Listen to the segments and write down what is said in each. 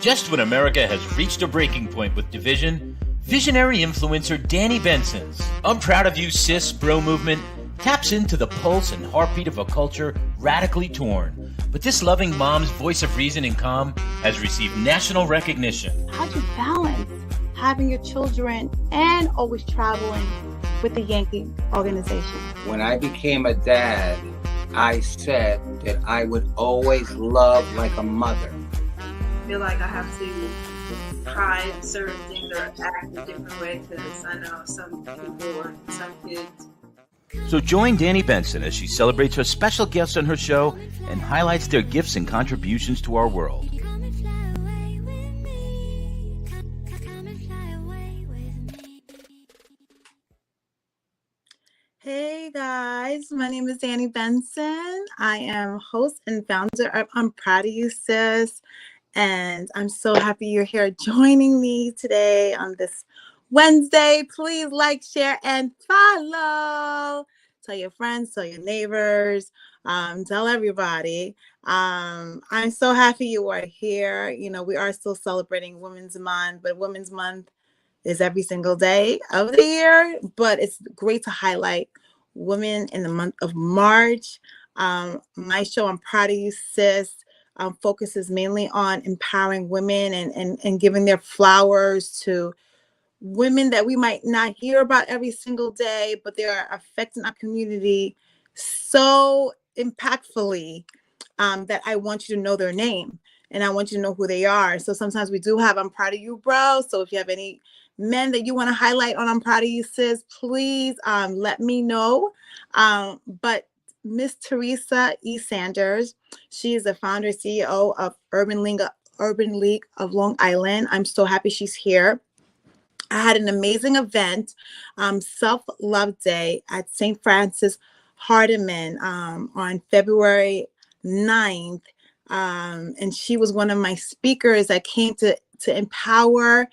Just when America has reached a breaking point with division, visionary influencer Danni Benson's I'm Proud of You Sis bro movement taps into the pulse and heartbeat of a culture radically torn. But this loving mom's voice of reason and calm has received national recognition. How'd you balance having your children and always traveling with the Yankee organization? When I became a dad, I said that I would always love like a mother. I feel like I have to try certain things or act a different way because I know some people or some kids. So join Danni Benson as she celebrates her special guests on her show and highlights their gifts and contributions to our world. Hey guys, my name is Danni Benson. I am host and founder of I'm Proud of You Sis, and I'm so happy you're here joining me today on this Wednesday. Please like, share, and follow. Tell your friends, tell your neighbors, tell everybody. I'm so happy you are here. You know, we are still celebrating Women's Month, but Women's Month is every single day of the year, but it's great to highlight women in the month of March. My show, I'm Proud of You Sis, focuses mainly on empowering women and giving their flowers to women that we might not hear about every single day, but they are affecting our community so impactfully that I want you to know their name and I want you to know who they are. So sometimes we do have I'm Proud of You, bro. So if you have any men that you want to highlight on I'm Proud of You Sis, please let me know. But Miss Theresa Sanders, she is the founder and CEO of Urban League of Long Island. I'm so happy she's here. I had an amazing event, Self-Love Day at St. Francis Hardeman on February 9th. And she was one of my speakers that came to empower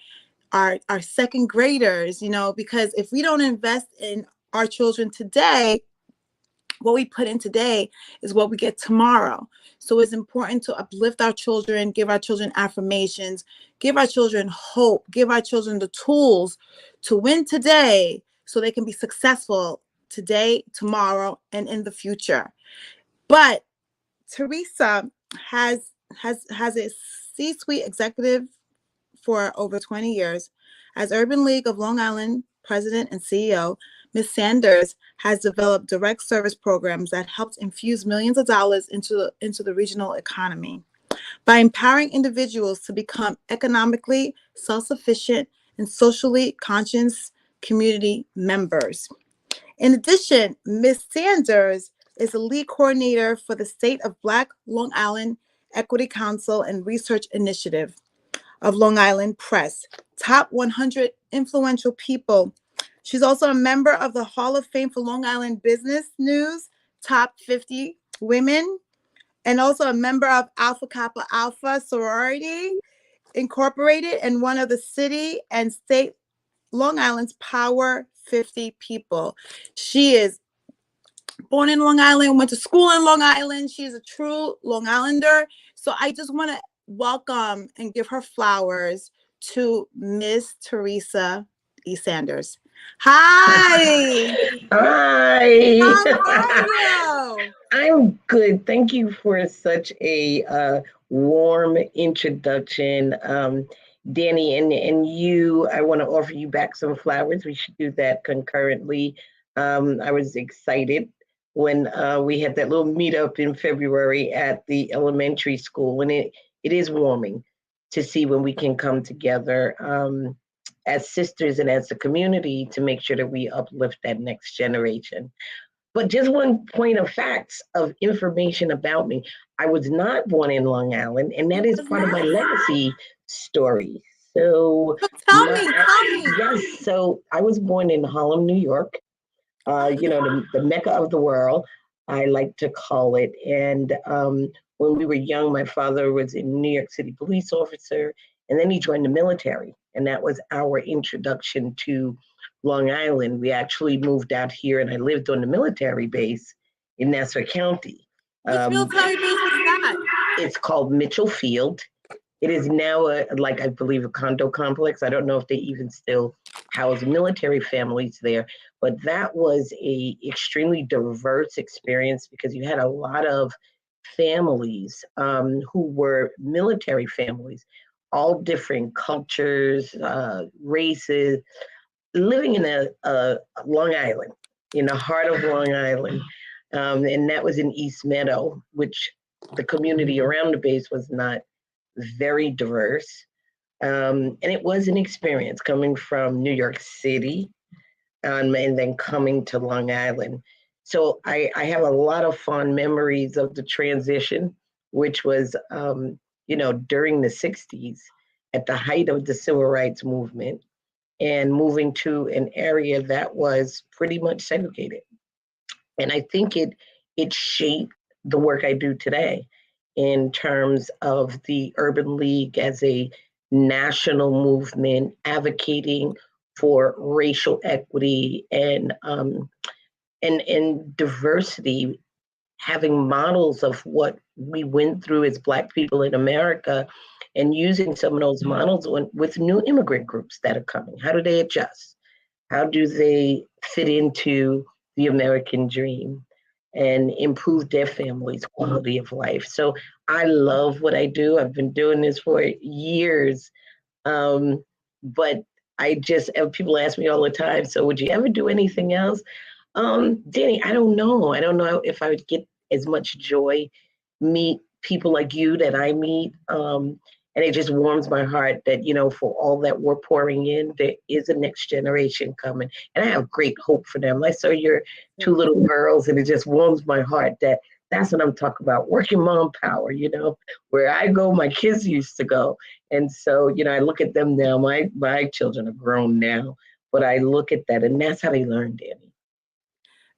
our second graders, you know, because if we don't invest in our children today, what we put in today is what we get tomorrow. So it's important to uplift our children, give our children affirmations, give our children hope, give our children the tools to win today so they can be successful today, tomorrow, and in the future. But Theresa has a C-suite executive for over 20 years. As Urban League of Long Island president and CEO, Ms. Sanders has developed direct service programs that helped infuse millions of dollars into the regional economy. By empowering individuals to become economically self-sufficient and socially conscious community members. In addition, Ms. Sanders is a lead coordinator for the State of Black Long Island Equity Council and Research Initiative of Long Island Press, top 100 influential people. She's also a member of the Hall of Fame for Long Island Business News, top 50 women, and also a member of Alpha Kappa Alpha Sorority Incorporated and one of the city and state Long Island's Power 50 people. She is born in Long Island, went to school in Long Island. She's a true Long Islander. So I just want to welcome and give her flowers to Miss Theresa Sanders. Hi. Hi. How are you? I'm good. Thank you for such a warm introduction. Danny, and you, I want to offer you back some flowers. We should do that concurrently. I was excited when we had that little meetup in February at the elementary school, and it is warming to see when we can come together as sisters and as a community to make sure that we uplift that next generation. But just one point of facts of information about me. I was not born in Long Island, and that is part of my legacy story. So tell me. Yes, so I was born in Harlem, New York, the Mecca of the world, I like to call it. And when we were young, my father was a New York City police officer, and then he joined the military. And that was our introduction to Long Island. We actually moved out here, and I lived on the military base in Nassau County. Which military base was that? It's called Mitchell Field. It is now like I believe a condo complex. I don't know if they even still house military families there, but that was a extremely diverse experience because you had a lot of families who were military families, all different cultures, races, living in a Long Island, in the heart of Long Island. And that was in East Meadow, which the community around the base was not very diverse. And it was an experience coming from New York City and then coming to Long Island. So I have a lot of fond memories of the transition, which was, during the 60s at the height of the civil rights movement and moving to an area that was pretty much segregated. And I think it shaped the work I do today in terms of the Urban League as a national movement advocating for racial equity and diversity, having models of what we went through as Black people in America, and using some of those models with new immigrant groups that are coming. How do they adjust? How do they fit into the American dream and improve their family's quality of life? So I love what I do. I've been doing this for years. But people ask me all the time, so would you ever do anything else? Danny, I don't know. I don't know if I would get as much joy, meet people like you that I meet. And it just warms my heart that, for all that we're pouring in, there is a next generation coming. And I have great hope for them. I saw your two little girls, and it just warms my heart that that's what I'm talking about. Working mom power, where I go, my kids used to go. And so, I look at them now. My children are grown now, but I look at that, and that's how they learn, Danny.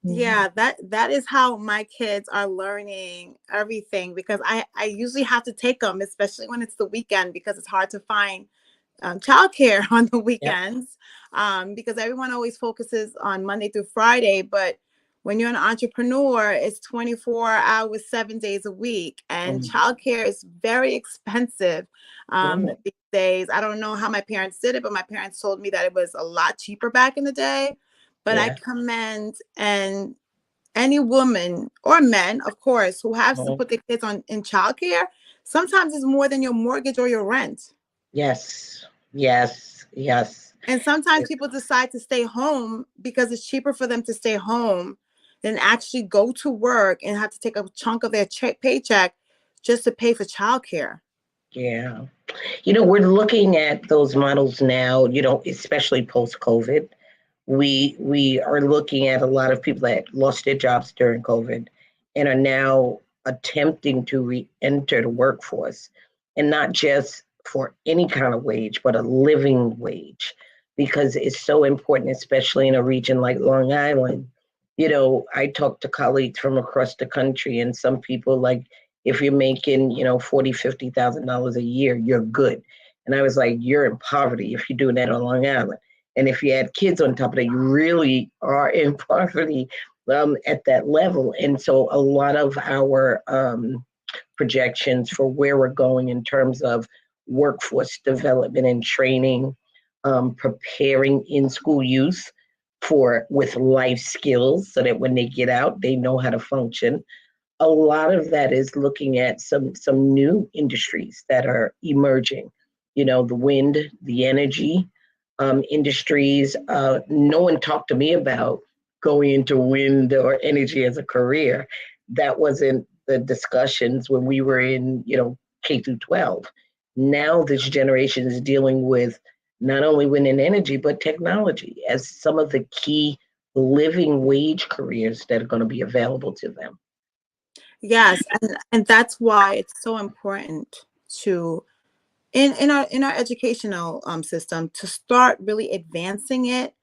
Yeah, that is how my kids are learning everything, because I usually have to take them, especially when it's the weekend, because it's hard to find childcare on the weekends, because everyone always focuses on Monday through Friday. But when you're an entrepreneur, it's 24 hours, 7 days a week, and childcare is very expensive these days. I don't know how my parents did it, but my parents told me that it was a lot cheaper back in the day. But I commend any woman or men, of course, who have to put their kids in childcare. Sometimes it's more than your mortgage or your rent. Yes. And sometimes people decide to stay home because it's cheaper for them to stay home than actually go to work and have to take a chunk of their paycheck just to pay for childcare. Yeah. We're looking at those models now, especially post-COVID. We are looking at a lot of people that lost their jobs during COVID and are now attempting to re-enter the workforce, and not just for any kind of wage, but a living wage, because it's so important, especially in a region like Long Island. I talk to colleagues from across the country, and some people, like, if you're making, $40,000, $50,000 a year, you're good. And I was like, you're in poverty if you're doing that on Long Island. And if you add kids on top of that, you really are in poverty at that level. And so a lot of our projections for where we're going in terms of workforce development and training, preparing in-school youth with life skills so that when they get out, they know how to function. A lot of that is looking at some new industries that are emerging, the wind, the energy, industries. No one talked to me about going into wind or energy as a career. That wasn't the discussions when we were in, K through 12. Now this generation is dealing with not only wind and energy, but technology as some of the key living wage careers that are going to be available to them. Yes, and that's why it's so important to in our educational system to start really advancing it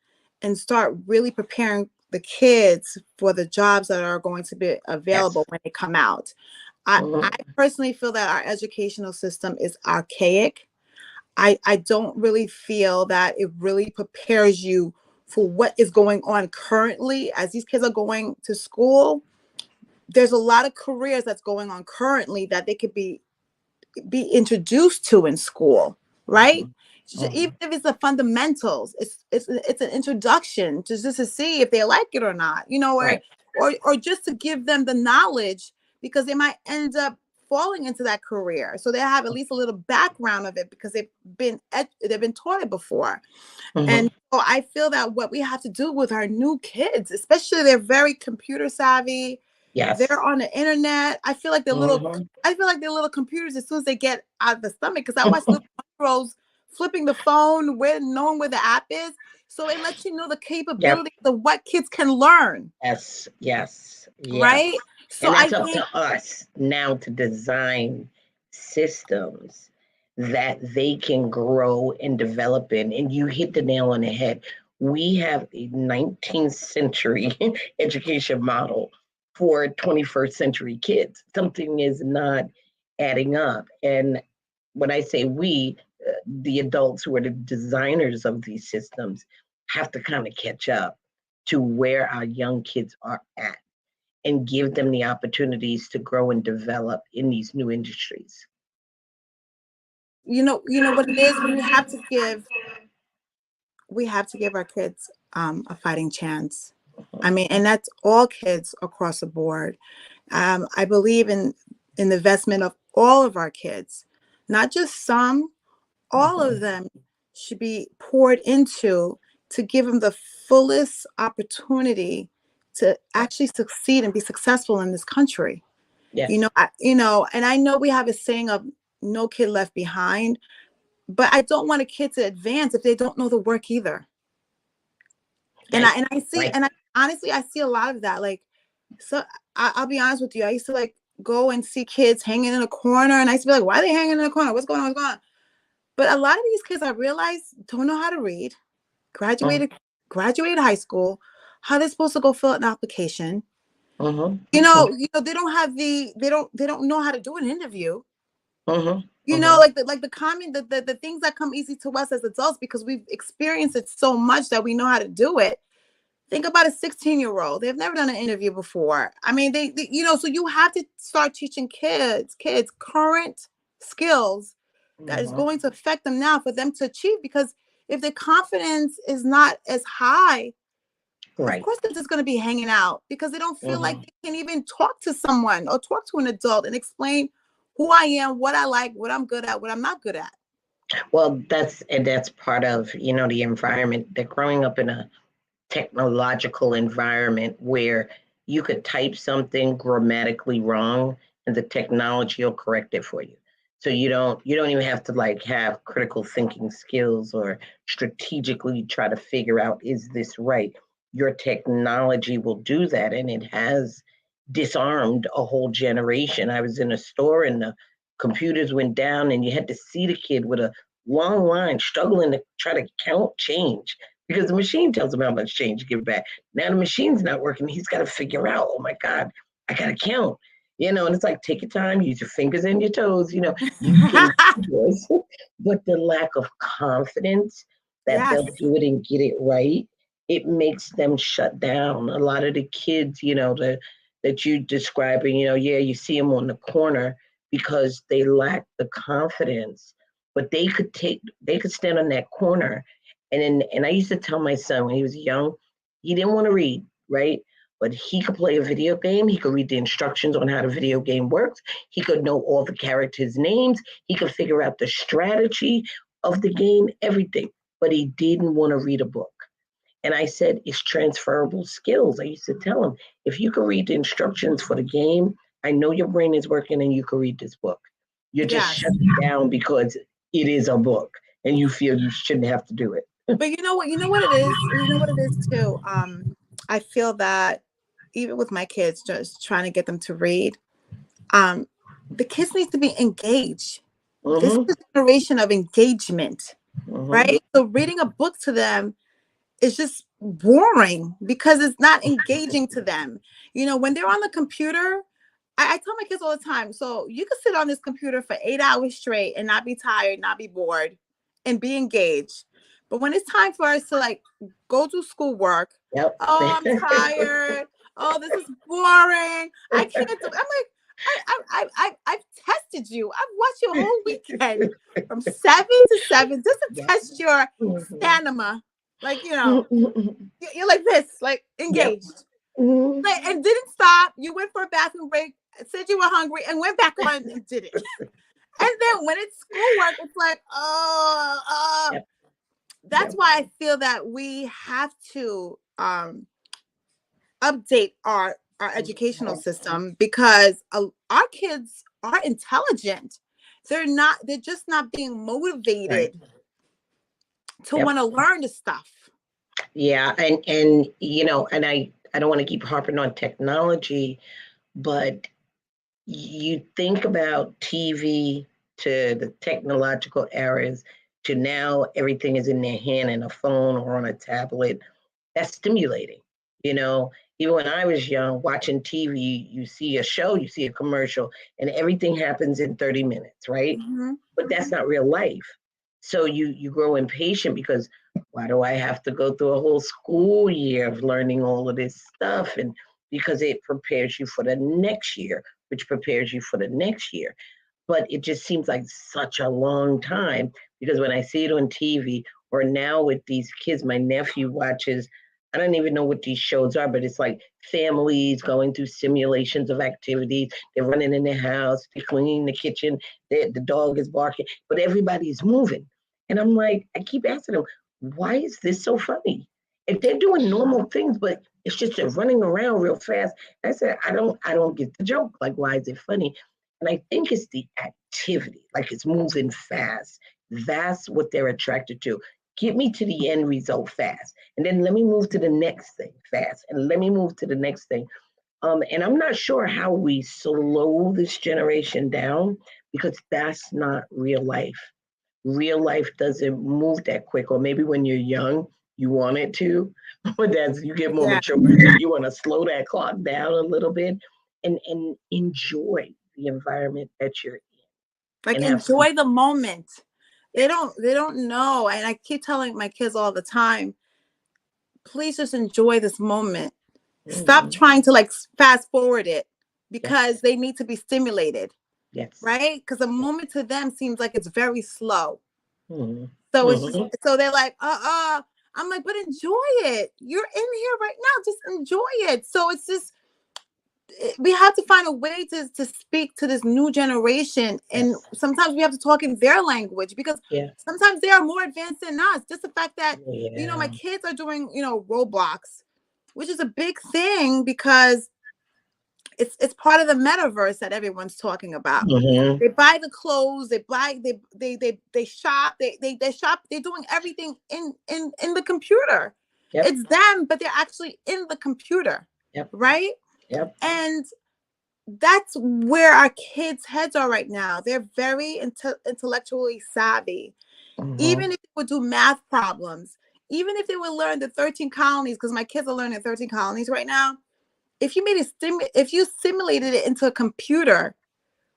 and start really preparing the kids for the jobs that are going to be available when they come out. I personally feel that our educational system is archaic. I don't really feel that it really prepares you for what is going on currently as these kids are going to school. There's a lot of careers that's going on currently that they could be be introduced to in school, right? Mhm. Even if it's the fundamentals, it's an introduction just to see if they like it or not, Right. or just to give them the knowledge, because they might end up falling into that career, so they have at least a little background of it because they've been taught it before. Mhm. And so I feel that what we have to do with our new kids, especially they're very computer savvy, Yes. they're on the internet. Mhm. I feel like they're little computers as soon as they get out of the stomach. Because I watch little girls flipping the phone, knowing where the app is. So it lets you know the Yep. capability of what kids can learn, Yes. Yes. Yes. right? So And I that's up think, to us now to design systems that they can grow and develop in. And you hit the nail on the head. We have a 19th century education model for 21st century kids. Something is not adding up. And when I say we, the adults who are the designers of these systems have to kind of catch up to where our young kids are at and give them the opportunities to grow and develop in these new industries. what it is. We have to give our kids a fighting chance. I mean, and that's all kids across the board. I believe in the investment of all of our kids, not just some. All of them should be poured into to give them the fullest opportunity to actually succeed and be successful in this country. Yes. And I know we have a saying of no kid left behind, but I don't want a kid to advance if they don't know the work either. And Right. I see, Right. and I honestly, I see a lot of that. Like, so I'll be honest with you. I used to like go and see kids hanging in a corner, and I used to be like, why are they hanging in a corner? What's going on? What's going on? But a lot of these kids, I realize, don't know how to read, Mhm. graduated high school, how they're supposed to go fill out an application. Mhm. They don't have they don't know how to do an interview. Mhm. Like Mhm. the common the things that come easy to us as adults because we've experienced it so much that we know how to do it. Think about a 16-year-old. They've never done an interview before. I mean, so you have to start teaching kids current skills that is Mhm. going to affect them now for them to achieve. Because if their confidence is not as high, of Right. course they're just going to be hanging out because they don't feel like Mhm. they can even talk to someone or talk to an adult and explain who I am, what I like, what I'm good at, what I'm not good at. Well, that's part of the environment. They're growing up in a technological environment where you could type something grammatically wrong and the technology will correct it for you. So you don't even have to like have critical thinking skills or strategically try to figure out is this right. Your technology will do that and it has disarmed a whole generation. I was in a store and the computers went down and you had to see the kid with a long line struggling to try to count change because the machine tells him how much change to give back. Now the machine's not working. He's got to figure out, oh my God, I got to count. And it's like, take your time, use your fingers and your toes. You can do this, but the lack of confidence that Yes. they'll do it and get it right, it makes them shut down. A lot of the kids, that you're describing, yeah, you see them on the corner because they lack the confidence, but they could stand on that corner and I used to tell my son when he was young, he didn't want to read, right? But he could play a video game. He could read the instructions on how the video game works. He could know all the characters' names. He could figure out the strategy of the game, everything. But he didn't want to read a book. And I said, it's transferable skills. I used to tell him, if you can read the instructions for the game, I know your brain is working and you can read this book. You're just Yes. shutting down because it is a book and you feel you shouldn't have to do it. But you know what it is? You know what it is too? I feel that even with my kids, just trying to get them to read, um, the kids need to be engaged. This Mm-hmm. is a generation of engagement, Mm-hmm. right? So reading a book to them is just boring because it's not engaging to them. When they're on the computer, I tell my kids all the time, so you can sit on this computer for 8 hours straight and not be tired, not be bored, and be engaged. But when it's time for us to like go do schoolwork, Yep. oh, I'm tired. Oh, this is boring. I can't do. I'm like, I've tested you. I've watched your whole weekend from 7 to 7 just to test your stamina. Like, you're like this, like engaged. Like, and didn't stop. You went for a bathroom break, said you were hungry, and went back on and did it. And then when it's schoolwork, it's like, that's why I feel that we have to update our educational system, because our kids are intelligent. They're just not being motivated to want to learn the stuff. Yeah, and and I don't want to keep harping on technology, but you think about TV to the technological eras to now everything is in their hand in a phone or on a tablet. That's stimulating. Even when I was young, watching TV, you see a show, you see a commercial, and everything happens in 30 minutes, right? But that's not real life. So you grow impatient because why do I have to go through a whole school year of learning all of this stuff? And because it prepares you for the next year, which prepares you for the next year. But it just seems like such a long time, because when I see it on TV or now with these kids, my nephew watches, I don't even know what these shows are, but it's like families going through simulations of activities. They're running in their house, they're cleaning the kitchen, the dog is barking, but everybody's moving. And I'm like, I keep asking them, why is this so funny? If they're doing normal things, but it's just they're running around real fast. I said, I don't get the joke. Like, why is it funny? And I think it's the activity, like it's moving fast. That's what they're attracted to. Get me to the end result fast. And then let me move to the next thing fast. And let me move to the next thing. And I'm not sure how we slow this generation down, because that's not real life. Real life doesn't move that quick. Or maybe when you're young, you want it to, but as you get more mature, you want to slow that clock down a little bit and enjoy the environment that you're in. Like, enjoy the moment. They don't know. And I keep telling my kids all the time, please just enjoy this moment. Stop trying to like fast forward it, because they need to be stimulated. Yes. Right? Because the moment to them seems like it's very slow. So it's just, so they're like, I'm like, but enjoy it. You're in here right now. Just enjoy it. So it's just, we have to find a way to speak to this new generation. And sometimes we have to talk in their language, because sometimes they are more advanced than us. Just the fact that, my kids are doing, Roblox, which is a big thing, because it's part of the metaverse that everyone's talking about. They buy the clothes, they shop, they shop, they're doing everything in the computer. It's them, but they're actually in the computer. Right? And that's where our kids' heads are right now. They're very intellectually savvy. Even if they would do math problems, even if they would learn the 13 colonies, because my kids are learning 13 colonies right now. If you simulated it into a computer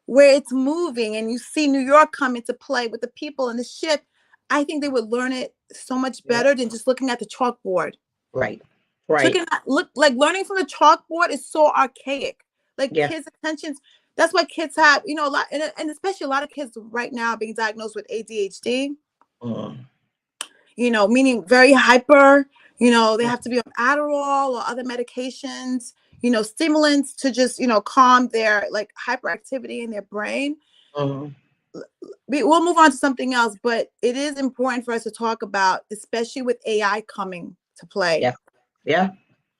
where it's moving and you see New York come into play with the people and the ship, I think they would learn it so much better than just looking at the chalkboard. Right. Learning from the chalkboard is so archaic. Like, kids' attentions. That's why kids have, a lot, and especially a lot of kids right now being diagnosed with ADHD. Meaning very hyper. They have to be on Adderall or other medications, stimulants to just, calm their like hyperactivity in their brain. We'll move on to something else, but it is important for us to talk about, especially with AI coming to play. Yeah.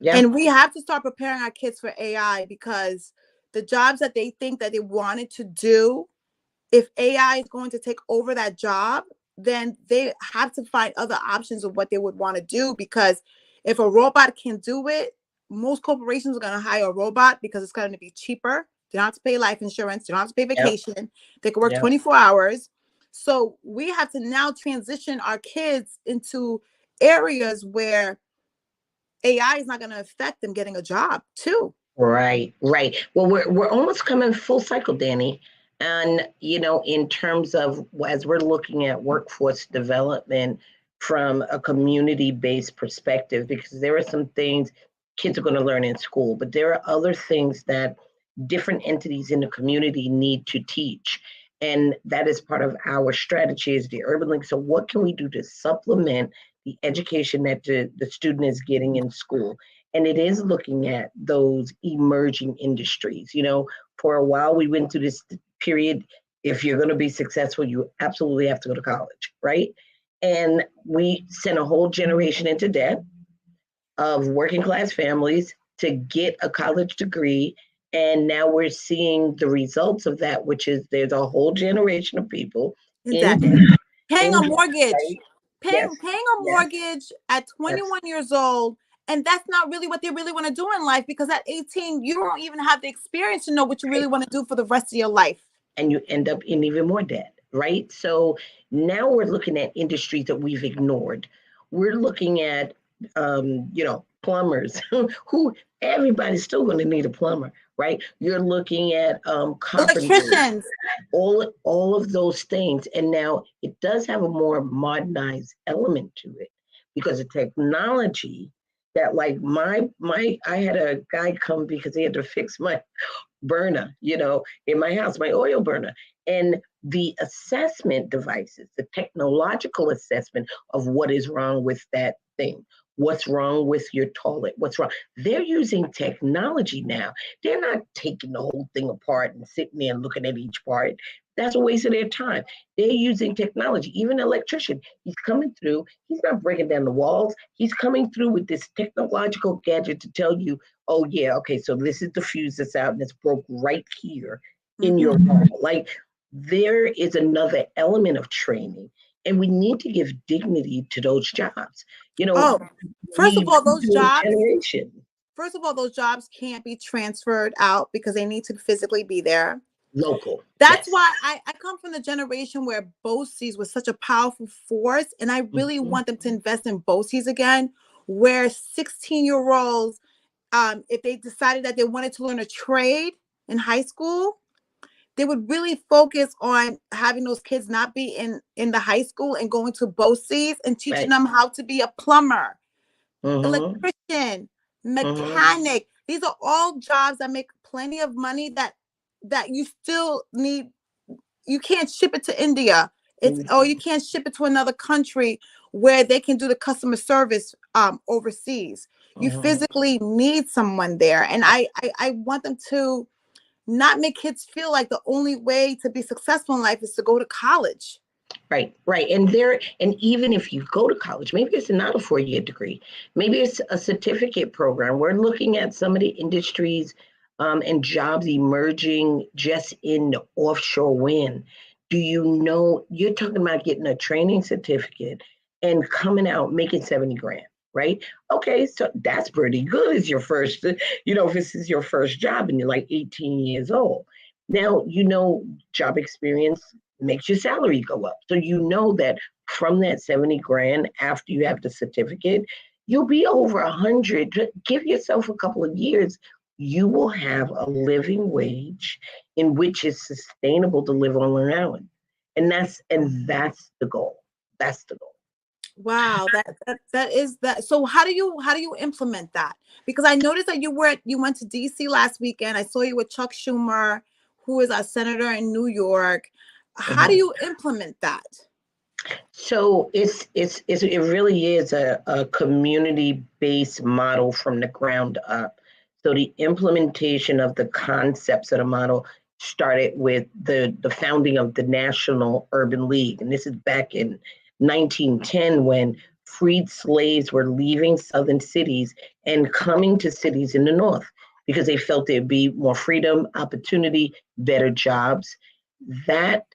And we have to start preparing our kids for AI, because the jobs that they think that they wanted to do, if AI is going to take over that job, then they have to find other options of what they would want to do. Because if a robot can do it, most corporations are going to hire a robot because it's going to be cheaper. They don't have to pay life insurance. They don't have to pay vacation. They can work 24 hours. So we have to now transition our kids into areas where AI is not going to affect them getting a job too. Right. Well, we're almost coming full cycle, Danny. And, in terms of, as we're looking at workforce development from a community-based perspective, because there are some things kids are going to learn in school, but there are other things that different entities in the community need to teach. And that is part of our strategy is the Urban Link. So what can we do to supplement the education that the student is getting in school? And it is looking at those emerging industries. You know, for a while we went through this period, if you're going to be successful, you absolutely have to go to college, right? And we sent a whole generation into debt of working class families to get a college degree. And now we're seeing the results of that, which is there's a whole generation of people in debt. Paying a In debt, mortgage, right? paying Yes, a yes, mortgage at yes. 21 years old. And that's not really what they really want to do in life, because at 18, you don't even have the experience to know what you really want to do for the rest of your life. And you end up in even more debt, right? So now we're looking at industries that we've ignored. We're looking at, you know, plumbers, who everybody's still going to need a plumber, right? You're looking at carpenters, Electricians. all of those things. And now it does have a more modernized element to it because of technology. That like I had a guy come because he had to fix my burner, you know, in my house, my oil burner. And the assessment devices, the technological assessment of what is wrong with that thing, what's wrong with your toilet, what's wrong. They're using technology now. They're not taking the whole thing apart and sitting there and looking at each part. That's a waste of their time. They're using technology. Even an electrician, he's coming through. He's not breaking down the walls. He's coming through with this technological gadget to tell you, oh yeah, okay, so this is the fuse that's out and it's broke right here in your wall. Like there is another element of training, and we need to give dignity to those jobs. You know, first of all, those jobs can't be transferred out because they need to physically be there. Local. That's why I come from the generation where BOCES was such a powerful force, and I really want them to invest in BOCES again, where 16-year-olds, if they decided that they wanted to learn a trade in high school, they would really focus on having those kids not be in the high school and going to BOCES and teaching them how to be a plumber, electrician, mechanic. These are all jobs that make plenty of money that you still need. You can't ship it to India. Or you can't ship it to another country where they can do the customer service overseas. You physically need someone there. And I want them to not make kids feel like the only way to be successful in life is to go to college. Right. And even if you go to college, maybe it's not a 4-year degree, maybe it's a certificate program. We're looking at some of the industries and jobs emerging just in the offshore wind. Do you know, you're talking about getting a training certificate and coming out making 70 grand, right? Okay, so that's pretty good as your first, you know, if this is your first job and you're like 18 years old. Now, you know, job experience makes your salary go up. So you know that from that 70 grand, after you have the certificate, you'll be over 100. Give yourself a couple of years. You will have a living wage in which is sustainable to live on Long Island. And that's the goal. That's the goal. Wow, that is that. So how do you implement that? Because I noticed that you went to DC last weekend. I saw you with Chuck Schumer, who is our senator in New York. How do you implement that? So it really is a community-based model from the ground up. So the implementation of the concepts of the model started with the founding of the National Urban League. And this is back in 1910 when freed slaves were leaving southern cities and coming to cities in the north because they felt there'd be more freedom, opportunity, better jobs. That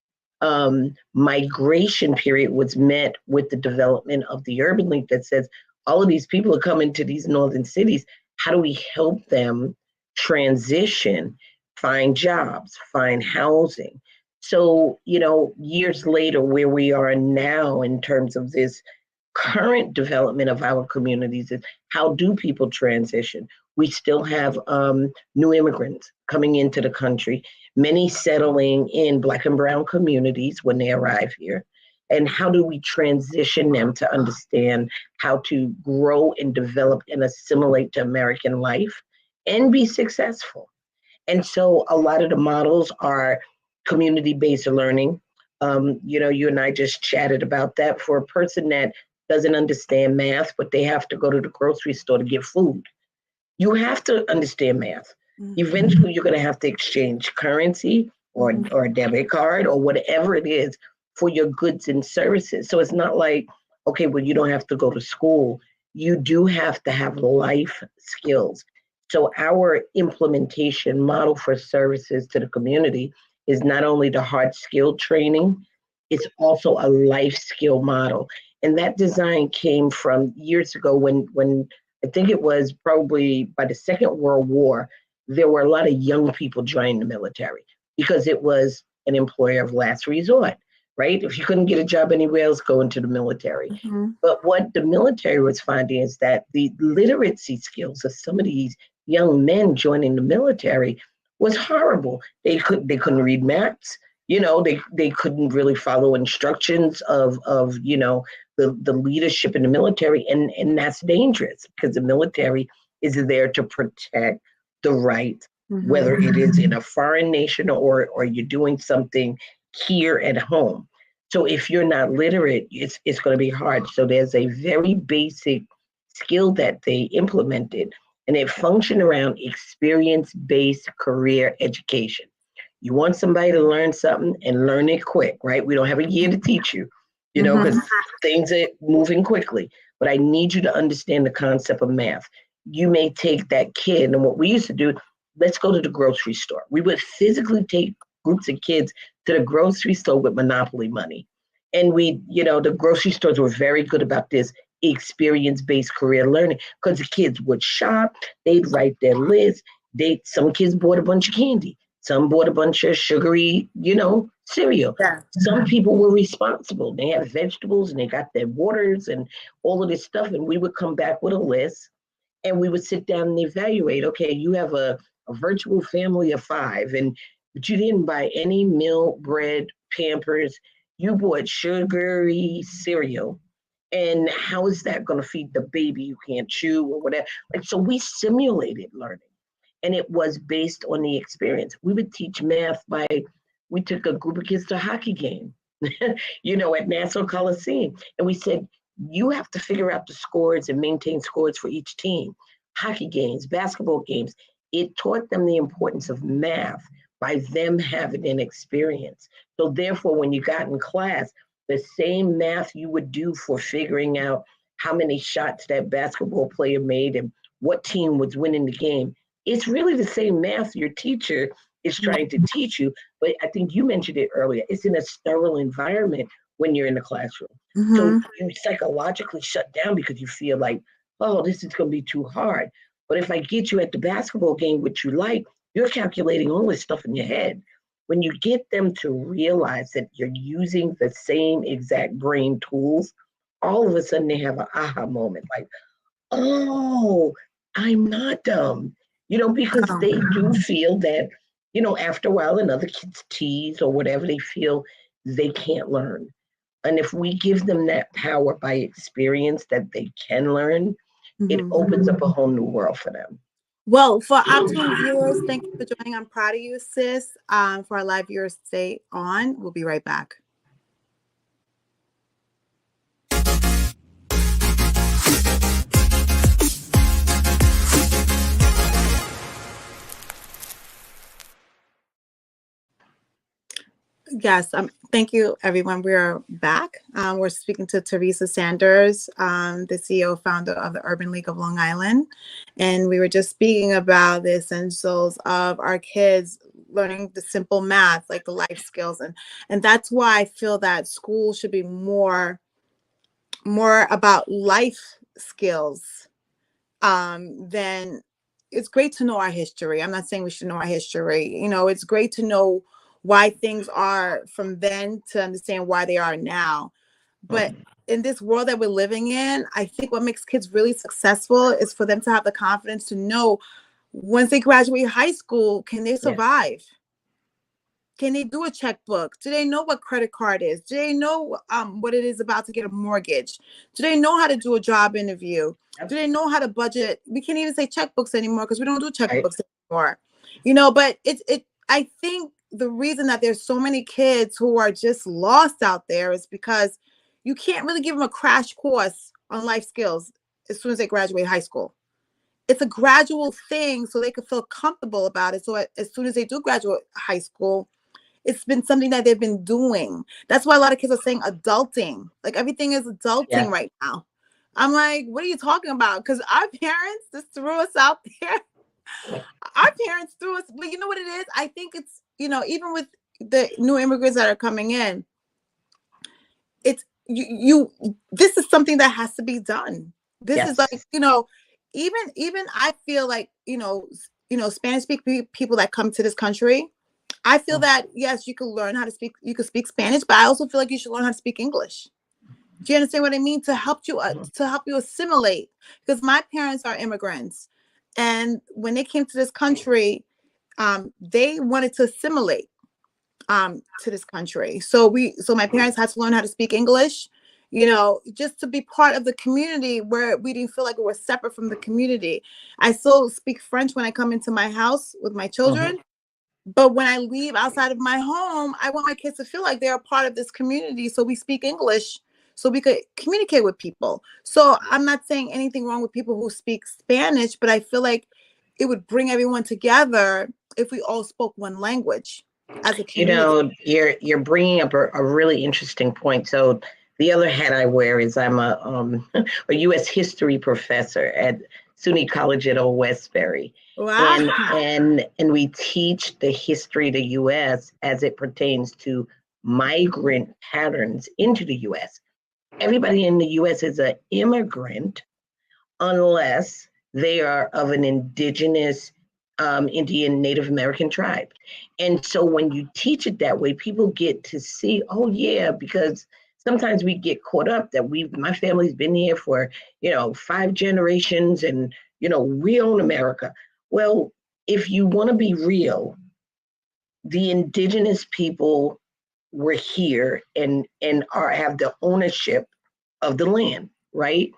migration period was met with the development of the Urban League that says all of these people are coming to these northern cities. How do we help them transition, find jobs, find housing? So, you know, years later, where we are now in terms of this current development of our communities is how do people transition? We still have new immigrants coming into the country, many settling in Black and Brown communities when they arrive here. And how do we transition them to understand how to grow and develop and assimilate to American life and be successful? And so a lot of the models are community-based learning. You and I just chatted about that. For a person that doesn't understand math, but they have to go to the grocery store to get food, you have to understand math. Eventually, you're going to have to exchange currency or a debit card or whatever it is for your goods and services. So it's not like, okay, well, you don't have to go to school. You do have to have life skills. So our implementation model for services to the community is not only the hard skill training, it's also a life skill model. And that design came from years ago when I think it was probably by the Second World War, there were a lot of young people joining the military because it was an employer of last resort, right? If you couldn't get a job anywhere else, go into the military. But what the military was finding is that the literacy skills of some of these young men joining the military was horrible. They couldn't read maps. They couldn't really follow instructions of the leadership in the military, and that's dangerous because the military is there to protect the right, whether it is in a foreign nation or you're doing something here at home. So if you're not literate, it's going to be hard. So there's a very basic skill that they implemented, and it functioned around experience-based career education. You want somebody to learn something and learn it quick, right? We don't have a year to teach you, because things are moving quickly. But I need you to understand the concept of math. You may take that kid, and what we used to do, let's go to the grocery store. We would physically take groups of kids to the grocery store with Monopoly money. And the grocery stores were very good about this experience-based career learning because the kids would shop, they'd write their list. Some kids bought a bunch of candy. Some bought a bunch of sugary, cereal. Yeah. Some people were responsible. They had vegetables and they got their waters and all of this stuff. And we would come back with a list and we would sit down and evaluate, okay, you have a virtual family of 5, but you didn't buy any milk, bread, Pampers. You bought sugary cereal. And how is that going to feed the baby you can't chew or whatever? So we simulated learning. And it was based on the experience. We would teach math we took a group of kids to a hockey game, at Nassau Coliseum. And we said, you have to figure out the scores and maintain scores for each team. Hockey games, basketball games. It taught them the importance of math by them having an experience. So therefore, when you got in class, the same math you would do for figuring out how many shots that basketball player made and what team was winning the game, it's really the same math your teacher is trying to teach you. But I think you mentioned it earlier. It's in a sterile environment when you're in the classroom. So you psychologically shut down because you feel like, oh, this is going to be too hard. But if I get you at the basketball game, which you like, you're calculating all this stuff in your head. When you get them to realize that you're using the same exact brain tools, all of a sudden they have an aha moment like, oh, I'm not dumb. Because they do feel that, after a while, and other kids tease or whatever, they feel they can't learn. And if we give them that power by experience that they can learn, it opens up a whole new world for them. Well, for optimum viewers, thank you for joining. I'm proud of you, sis. For our live viewers, stay on. We'll be right back. Yes, thank you, everyone. We are back. We're speaking to Theresa Sanders, the CEO, founder of the Urban League of Long Island. And we were just speaking about the essentials of our kids learning the simple math, like the life skills. And that's why I feel that school should be more about life skills than it's great to know our history. I'm not saying we should know our history. It's great to know why things are from then to understand why they are now. But in this world that we're living in, I think what makes kids really successful is for them to have the confidence to know once they graduate high school, can they survive? Yeah. Can they do a checkbook? Do they know what credit card is? Do they know what it is about to get a mortgage? Do they know how to do a job interview? Do they know how to budget? We can't even say checkbooks anymore because we don't do checkbooks anymore. But I think the reason that there's so many kids who are just lost out there is because you can't really give them a crash course on life skills as soon as they graduate high school. It's a gradual thing so they can feel comfortable about it. So as soon as they do graduate high school, it's been something that they've been doing. That's why a lot of kids are saying adulting. Like everything is adulting right now. I'm like, what are you talking about? Because our parents just threw us out there. Our parents threw us, but you know what it is? I think it's, even with the new immigrants that are coming in, it's this is something that has to be done. This is like, even I feel like, Spanish speaking people that come to this country, I feel that, yes, you can learn how to speak, you can speak Spanish, but I also feel like you should learn how to speak English. Do you understand what I mean? To help you assimilate. Because my parents are immigrants. And when they came to this country, they wanted to assimilate to this country. So my parents had to learn how to speak English, just to be part of the community where we didn't feel like we were separate from the community. I still speak French when I come into my house with my children. But when I leave outside of my home, I want my kids to feel like they're a part of this community. So we speak English so we could communicate with people. So I'm not saying anything wrong with people who speak Spanish, but I feel like it would bring everyone together if we all spoke one language as a community. You're bringing up a really interesting point. So the other hat I wear is I'm a U.S. history professor at SUNY College at Old Westbury. Wow. And we teach the history of the U.S. as it pertains to migrant patterns into the U.S. Everybody in the U.S. is an immigrant unless they are of an indigenous Indian Native American tribe. And so when you teach it that way, people get to see, oh yeah, because sometimes we get caught up that my family's been here for, 5 generations and, we own America. Well, if you want to be real, the indigenous people were here and have the ownership of the land, right?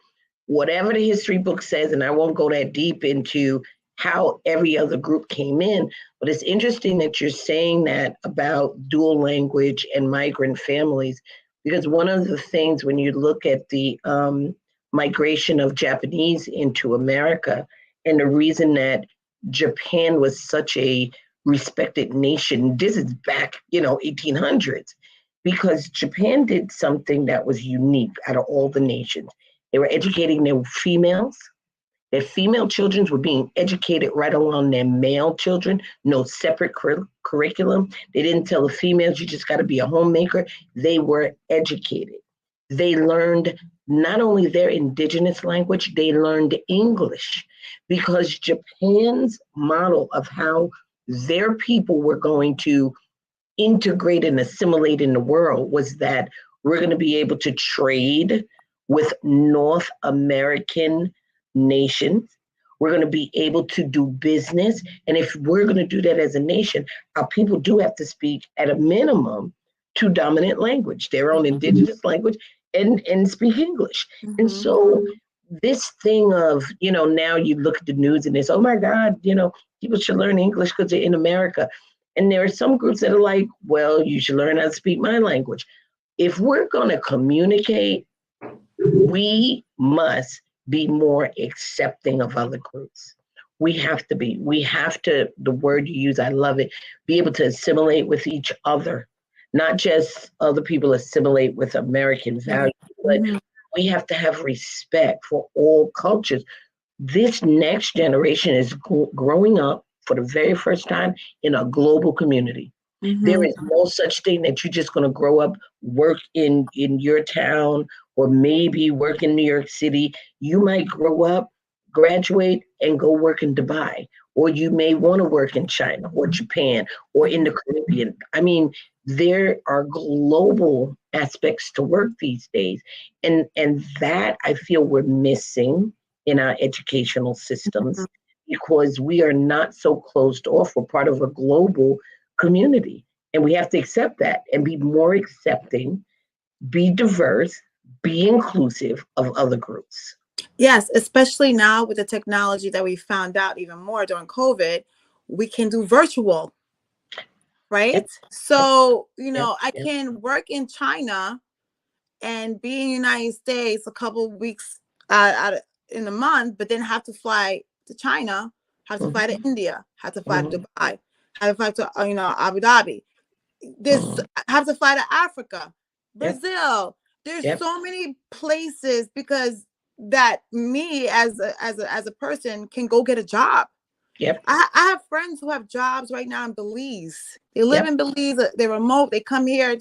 Whatever the history book says, and I won't go that deep into how every other group came in, but it's interesting that you're saying that about dual language and migrant families, because one of the things when you look at the migration of Japanese into America, and the reason that Japan was such a respected nation, this is back, 1800s, because Japan did something that was unique out of all the nations. They were educating their females. Their female children were being educated right along their male children, no separate curriculum. They didn't tell the females, you just got to be a homemaker. They were educated. They learned not only their indigenous language, they learned English, because Japan's model of how their people were going to integrate and assimilate in the world was that we're going to be able to trade with North American nations. We're going to be able to do business. And if we're going to do that as a nation, our people do have to speak at a minimum 2 dominant language, their own indigenous language, and speak English. And so this thing of, now you look at the news and it's, oh my God, people should learn English because they're in America. And there are some groups that are like, well, you should learn how to speak my language. If we're going to communicate, we must be more accepting of other groups. We have to be. We have to, the word you use, I love it, be able to assimilate with each other, not just other people assimilate with American values, but we have to have respect for all cultures. This next generation is growing up for the very first time in a global community. There is no such thing that you're just going to grow up, work in your town, or maybe work in New York City. You might grow up, graduate, and go work in Dubai, or you may want to work in China or Japan or in the Caribbean. I mean, there are global aspects to work these days. And that I feel we're missing in our educational systems because we are not so closed off. We're part of a global community. And we have to accept that and be more accepting, be diverse, be inclusive of other groups. Yes, especially now with the technology that we found out even more during COVID, we can do virtual, right? Yep. So, Yep. I Yep. can work in China and be in the United States a couple of weeks in a month, but then have to fly to China, have to fly to India, have to fly to Dubai, have to fly to Abu Dhabi. There's have to fly to Africa, Brazil. There's so many places because that me as a person can go get a job. Yep. I have friends who have jobs right now in Belize. They live in Belize. They're remote. They come here,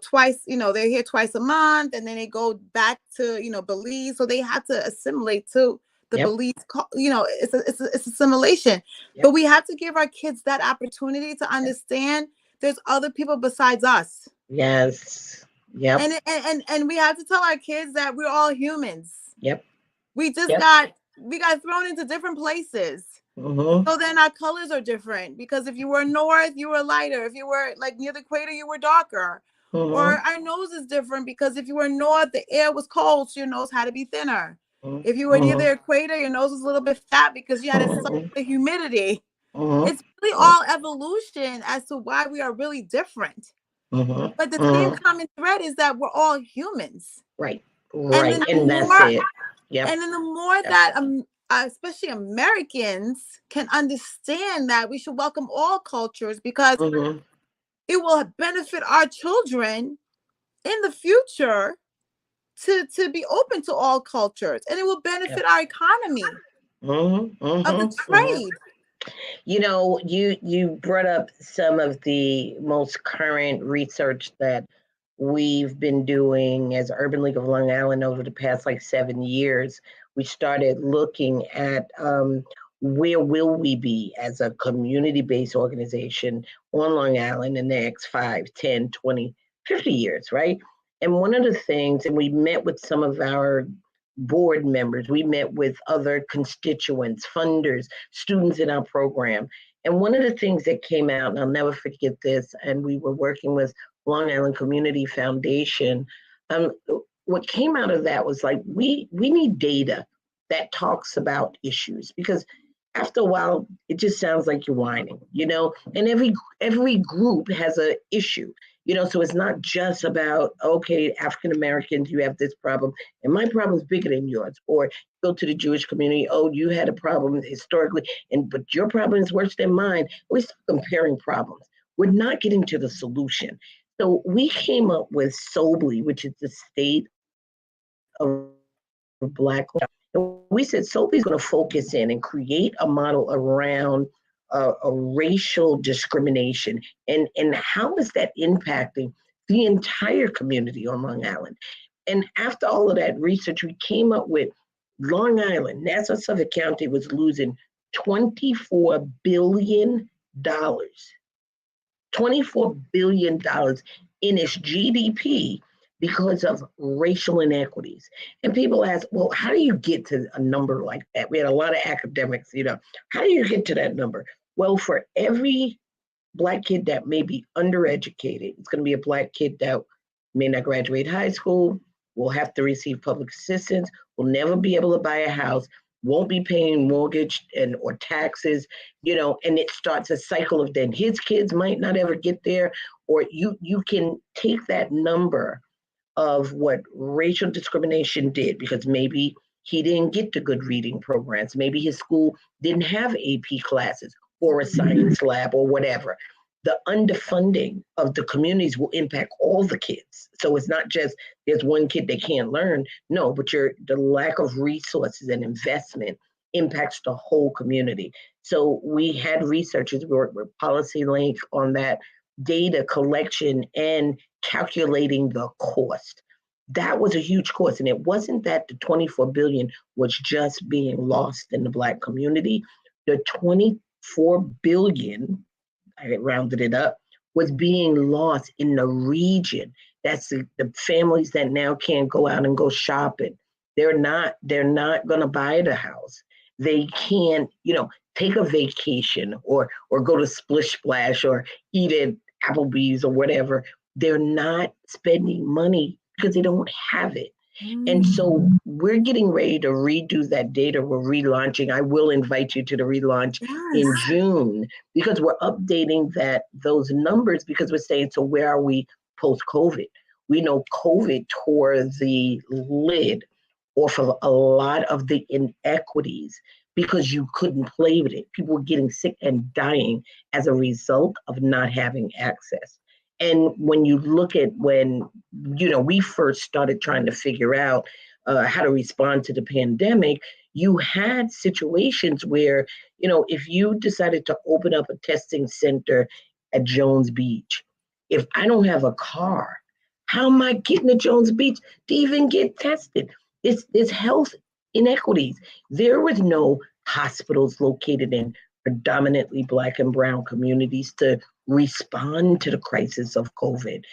twice. They're here twice a month, and then they go back to Belize. So they have to assimilate to the Belize. It's assimilation. But we have to give our kids that opportunity to understand there's other people besides us. Yes. Yep. And we have to tell our kids that we're all humans. Yep. We just got thrown into different places. So then our colors are different because if you were north, you were lighter. If you were like near the equator, you were darker. Or our nose is different because if you were north, the air was cold, so your nose had to be thinner. If you were near the equator, your nose was a little bit fat because you had to suck the humidity. It's really all evolution as to why we are really different. But the same common thread is that we're all humans. Right. And that's it. Yep. And then the more that especially Americans can understand that we should welcome all cultures because it will benefit our children in the future to be open to all cultures, and it will benefit our economy of the trade. You brought up some of the most current research that we've been doing as Urban League of Long Island over the past 7 years. We started looking at where will we be as a community-based organization on Long Island in the next 5, 10, 20, 50 years, right? And one of the things, and we met with some of our board members, we met with other constituents, funders, students in our program. And one of the things that came out, and I'll never forget this, and we were working with Long Island Community Foundation. What came out of that was we need data that talks about issues, because after a while it just sounds like you're whining, and every group has an issue, so it's not just about, okay, African Americans, you have this problem and my problem is bigger than yours, or go to the Jewish community, oh, you had a problem historically but your problem is worse than mine. We're still comparing problems. We're not getting to the solution. So we came up with SOBLE, which is the State of Black. And we said SOBLE is going to focus in and create a model around a racial discrimination and how is that impacting the entire community on Long Island. And after all of that research, we came up with Long Island, Nassau Suffolk County was losing $24 billion. $24 billion in its GDP because of racial inequities. And people ask, well, how do you get to a number like that? We had a lot of academics, how do you get to that number? Well, for every Black kid that may be undereducated, it's going to be a Black kid that may not graduate high school, will have to receive public assistance, will never be able to buy a house, won't be paying mortgage or taxes, and it starts a cycle of then his kids might not ever get there, or you can take that number of what racial discrimination did, because maybe he didn't get to good reading programs, maybe his school didn't have AP classes or a science lab or whatever. The underfunding of the communities will impact all the kids. So it's not just there's one kid that can't learn. No, but the lack of resources and investment impacts the whole community. So we had researchers work with Policy Link on that data collection and calculating the cost. That was a huge cost. And it wasn't that the $24 billion was just being lost in the Black community. The $24 billion, I rounded it up, was being lost in the region. That's the families that now can't go out and go shopping. They're not going to buy the house. They can't, take a vacation or go to Splish Splash or eat at Applebee's or whatever. They're not spending money because they don't have it. And so we're getting ready to redo that data. We're relaunching. I will invite you to the relaunch in June, because we're updating those numbers, because we're saying, so where are we post-COVID? We know COVID tore the lid off of a lot of the inequities because you couldn't play with it. People were getting sick and dying as a result of not having access. And when you look at when, we first started trying to figure out how to respond to the pandemic, you had situations where, if you decided to open up a testing center at Jones Beach, if I don't have a car, how am I getting to Jones Beach to even get tested? It's health inequities. There was no hospitals located in predominantly Black and Brown communities to respond to the crisis of COVID.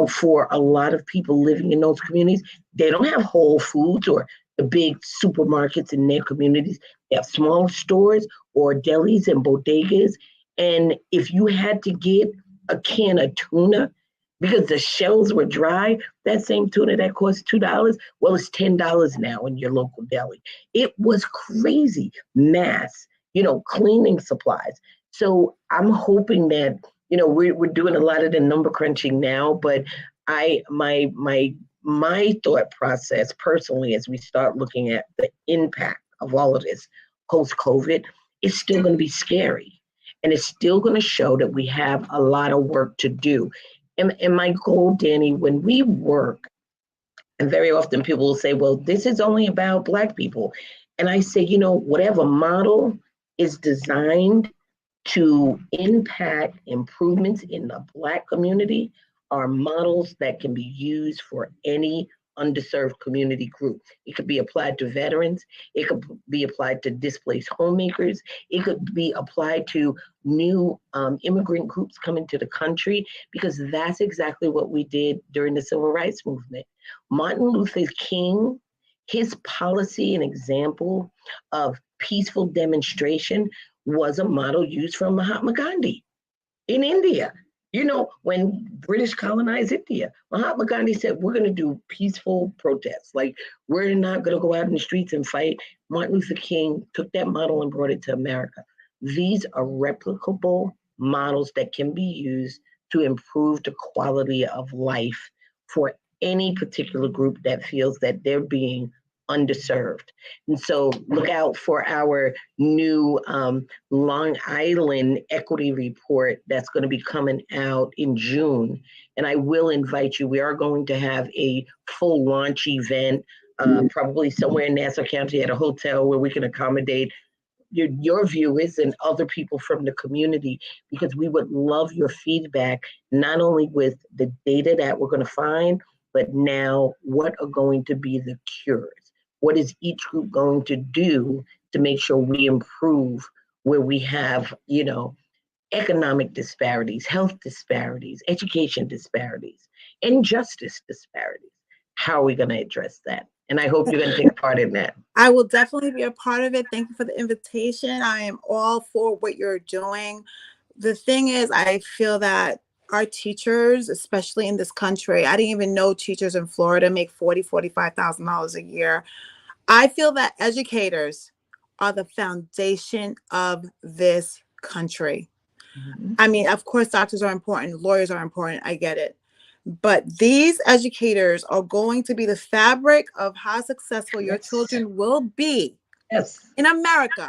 For a lot of people living in those communities, they don't have Whole Foods or the big supermarkets in their communities. They have small stores or delis and bodegas. And if you had to get a can of tuna because the shells were dry, that same tuna that cost $2, well, it's $10 now in your local deli. It was crazy. Mass, cleaning supplies. So I'm hoping that, we're doing a lot of the number crunching now, but my thought process personally, as we start looking at the impact of all of this post-COVID, it's still going to be scary. And it's still going to show that we have a lot of work to do. And my goal, Danni, when we work, and very often people will say, well, this is only about Black people. And I say, whatever model is designed to impact improvements in the Black community are models that can be used for any underserved community group. It could be applied to veterans. It could be applied to displaced homemakers. It could be applied to new immigrant groups coming to the country, because that's exactly what we did during the Civil Rights Movement. Martin Luther King, his policy and example of peaceful demonstration was a model used from Mahatma Gandhi in India. When British colonized India, Mahatma Gandhi said, we're going to do peaceful protests. Like, we're not going to go out in the streets and fight. Martin Luther King took that model and brought it to America. These are replicable models that can be used to improve the quality of life for any particular group that feels that they're being underserved. And so look out for our new Long Island equity report that's going to be coming out in June. And I will invite you. We are going to have a full launch event, probably somewhere in Nassau County at a hotel where we can accommodate your viewers and other people from the community, because we would love your feedback, not only with the data that we're going to find, but now what are going to be the cures? What is each group going to do to make sure we improve where we have, economic disparities, health disparities, education disparities, and justice disparities? How are we going to address that? And I hope you're going to take part in that. I will definitely be a part of it. Thank you for the invitation. I am all for what you're doing. The thing is, I feel that our teachers, especially in this country, I didn't even know teachers in Florida make $45,000 a year. I feel that educators are the foundation of this country. Mm-hmm. I mean, of course, doctors are important, lawyers are important, I get it. But these educators are going to be the fabric of how successful your children will be in America.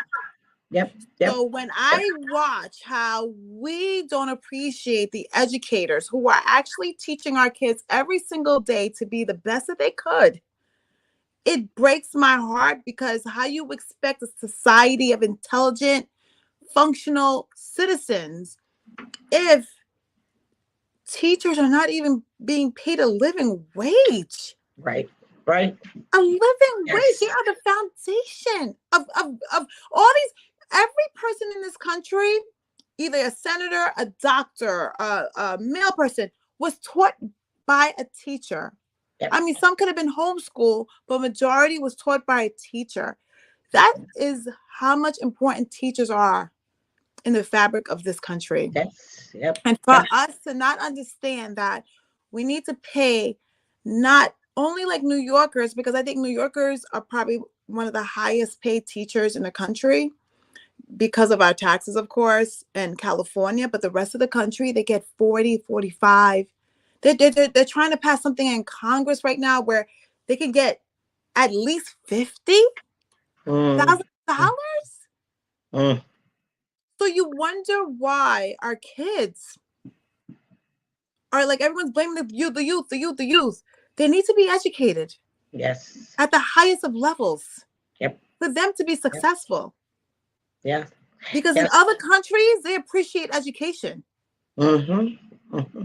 Yep. So when I watch how we don't appreciate the educators who are actually teaching our kids every single day to be the best that they could, it breaks my heart, because how you expect a society of intelligent, functional citizens if teachers are not even being paid a living wage? Right. A living wage. They are the foundation of all these. Every person in this country, either a senator, a doctor, a male person, was taught by a teacher. Yep. I mean, some could have been homeschooled, but majority was taught by a teacher. That is how much important teachers are in the fabric of this country. And for us to not understand that we need to pay not only like New Yorkers, because I think New Yorkers are probably one of the highest paid teachers in the country because of our taxes, of course, and California. But the rest of the country, they get 40, 45. They're trying to pass something in Congress right now where they can get at least $50,000. Mm. So you wonder why our kids are like, everyone's blaming the youth, the youth, the youth, the youth. They need to be educated. Yes. At the highest of levels. Yep. For them to be successful. Yeah. Because in other countries, they appreciate education. Mm-hmm. Mm-hmm.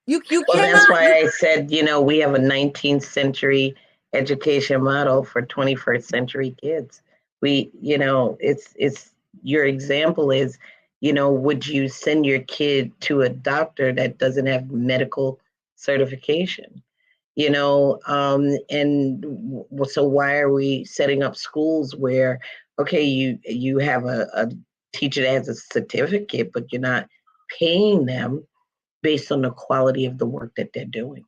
You Well, cannot. that's why I said, we have a 19th century education model for 21st century kids. It's your example is, would you send your kid to a doctor that doesn't have medical certification? So why are we setting up schools where, okay, you have a teacher that has a certificate, but you're not paying them based on the quality of the work that they're doing?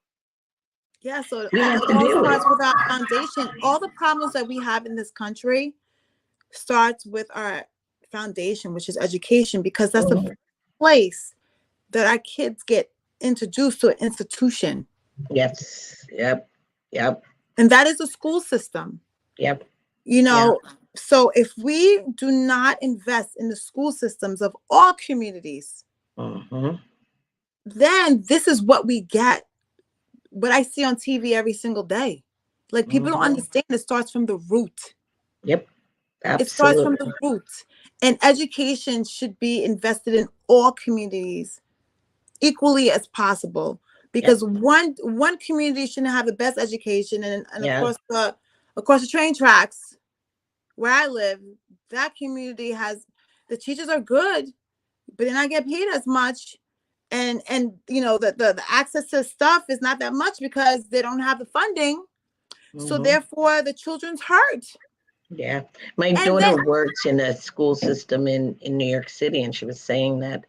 Yeah, so We have it to all do starts it. with our foundation. All the problems that we have in this country starts with our foundation, which is education, because that's the place that our kids get introduced to an institution. Yes. Yep. And that is the school system. Yep. So if we do not invest in the school systems of all communities, then this is what we get. What I see on TV every single day. Like, people don't understand it starts from the root. Yep. Absolutely. It starts from the root. And education should be invested in all communities equally as possible. Because one community shouldn't have the best education. And across the train tracks where I live, that community has, the teachers are good, but they're not get paid as much. And the access to stuff is not that much because they don't have the funding. So therefore the children's hurt. Yeah. My daughter works in a school system in New York City, and she was saying that,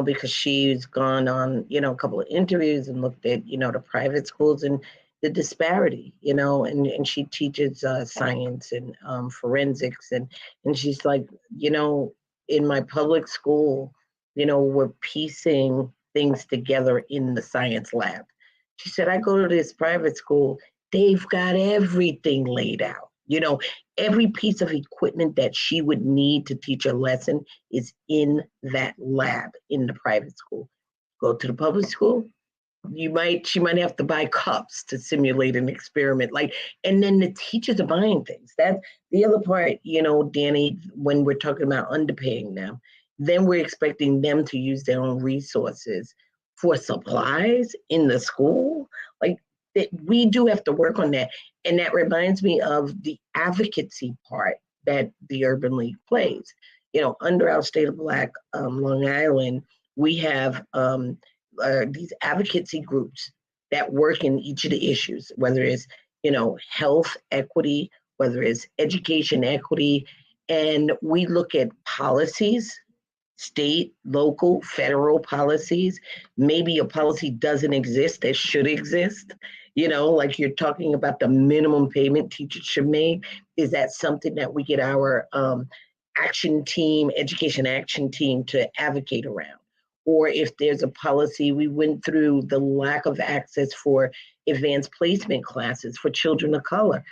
because she's gone on, a couple of interviews and looked at, the private schools and the disparity, and she teaches science and forensics. And she's like, in my public school, we're piecing things together in the science lab. She said, I go to this private school, they've got everything laid out. Every piece of equipment that she would need to teach a lesson is in that lab in the private school. Go to the public school, she might have to buy cups to simulate an experiment. And then the teachers are buying things. That's the other part, Danny, when we're talking about underpaying them, then we're expecting them to use their own resources for supplies in the school. We do have to work on that. And that reminds me of the advocacy part that the Urban League plays. Under our State of Black, Long Island, we have these advocacy groups that work in each of the issues, whether it's, health equity, whether it's education equity. And we look at policies, state, local, federal policies. Maybe a policy doesn't exist that should exist. Like you're talking about the minimum payment teachers should make. Is that something that we get our education action team to advocate around? Or if there's a policy, we went through the lack of access for advanced placement classes for children of color.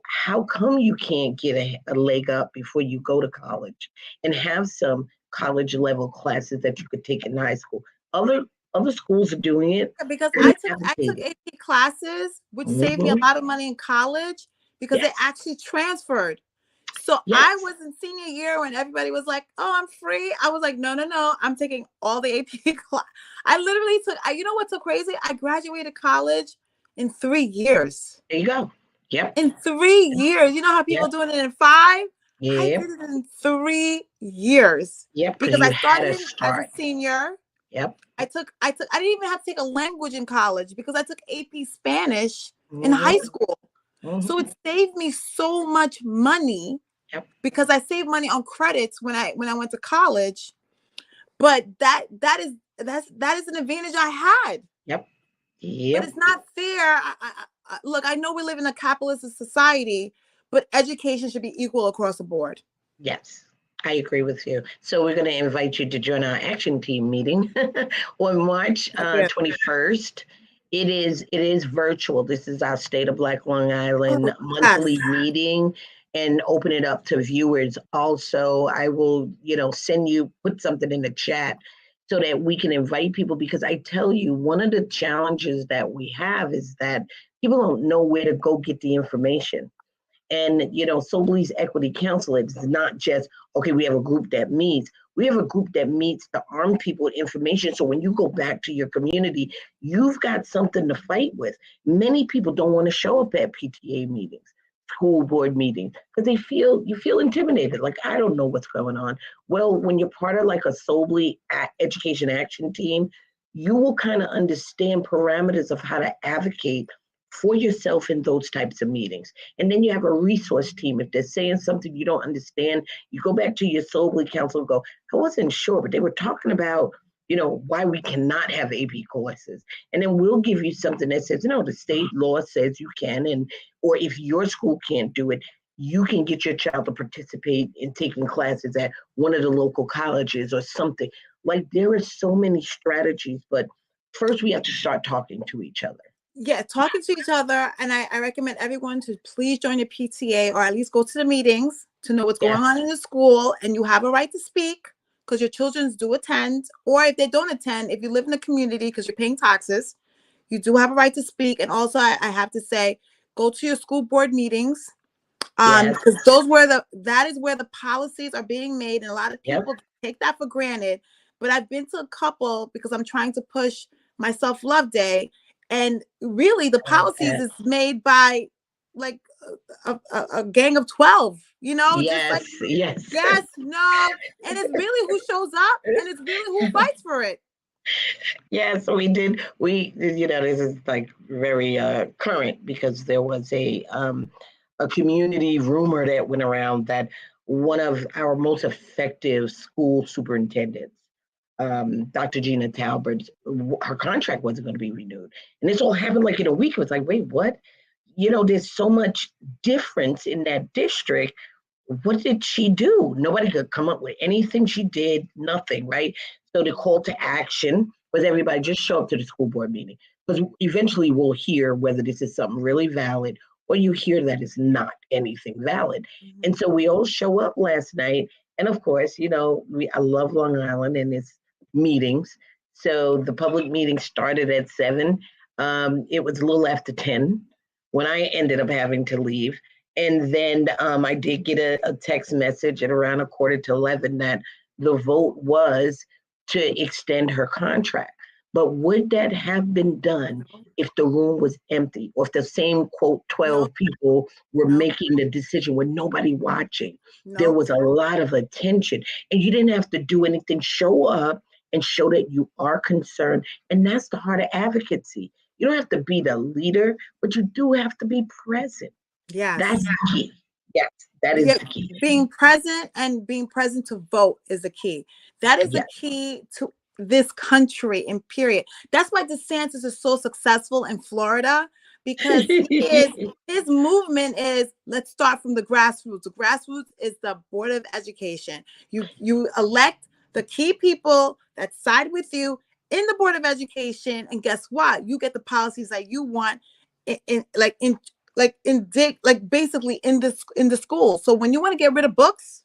How come you can't get a leg up before you go to college and have some college level classes that you could take in high school? Other schools are doing it. Because I took AP classes, which saved me a lot of money in college because they actually transferred. So I was in senior year when everybody was like, oh, I'm free. I was like, no, I'm taking all the AP class. I literally took, you know what's so crazy? I graduated college in 3 years. There you go. Yep. In 3 years. You know how people doing it in 5? Yep. I did it in 3 years. Yep. Because I started as a senior. Yep. I didn't even have to take a language in college because I took AP Spanish in high school. So it saved me so much money because I saved money on credits when I went to college. But that is an advantage I had. But Yep. it's not fair. Look, I know we live in a capitalist society, but education should be equal across the board. Yes, I agree with you. So we're going to invite you to join our action team meeting on March 21st. It is virtual. This is our State of Black Long Island monthly meeting, and open it up to viewers. Also, I will, put something in the chat so that we can invite people, because I tell you, one of the challenges that we have is that people don't know where to go get the information. And, Sobley's Equity Council, it's not just, okay, we have a group that meets. We have a group that meets to arm people with information. So when you go back to your community, you've got something to fight with. Many people don't want to show up at PTA meetings, school board meetings, because you feel intimidated. Like, I don't know what's going on. Well, when you're part of like a Sobley Education Action Team, you will kind of understand parameters of how to advocate for yourself in those types of meetings. And then you have a resource team. If they're saying something you don't understand, you go back to your Sobley council and go, I wasn't sure, but they were talking about, why we cannot have AP courses. And then we'll give you something that says, the state law says you can, or if your school can't do it, you can get your child to participate in taking classes at one of the local colleges or something. Like, there are so many strategies, but first we have to start talking to each other. Yeah, talking to each other. And I recommend everyone to please join a PTA, or at least go to the meetings to know what's going on in the school. And you have a right to speak, because your children do attend. Or if they don't attend, if you live in the community because you're paying taxes, you do have a right to speak. And also, I have to say, go to your school board meetings, because that is where the policies are being made. And a lot of people take that for granted. But I've been to a couple because I'm trying to push my self-love day. And really, the policies is made by like a gang of 12, Yes, yes, no. And it's really who shows up, and it's really who fights for it. Yes, we did. This is like very current, because there was a community rumor that went around that one of our most effective school superintendents, Dr. Gina Talbert, her contract wasn't going to be renewed. And this all happened like in a week. It was like, wait, what? There's so much difference in that district. What did she do? Nobody could come up with anything she did, nothing, right? So the call to action was everybody just show up to the school board meeting, because eventually we'll hear whether this is something really valid or you hear that it's not anything valid. Mm-hmm. And so we all show up last night. And of course, I love Long Island and its meetings. So the public meeting started at 7. It was a little after 10 when I ended up having to leave. And then I did get a text message at around 11:15 that the vote was to extend her contract. But would that have been done if the room was empty, or if the same, quote, 12 people were making the decision with nobody watching? There was a lot of attention, and you didn't have to do anything. Show up and show that you are concerned. And that's the heart of advocacy. You don't have to be the leader, but you do have to be present. Yes. That's the key. Yes, that is the key. Being present, and being present to vote is the key. That is the key to this country, in period. That's why DeSantis is so successful in Florida, because his movement is, let's start from the grassroots. The grassroots is the Board of Education. You elect the key people that side with you in the Board of Education, and guess what? You get the policies that you want basically in the school. So when you want to get rid of books,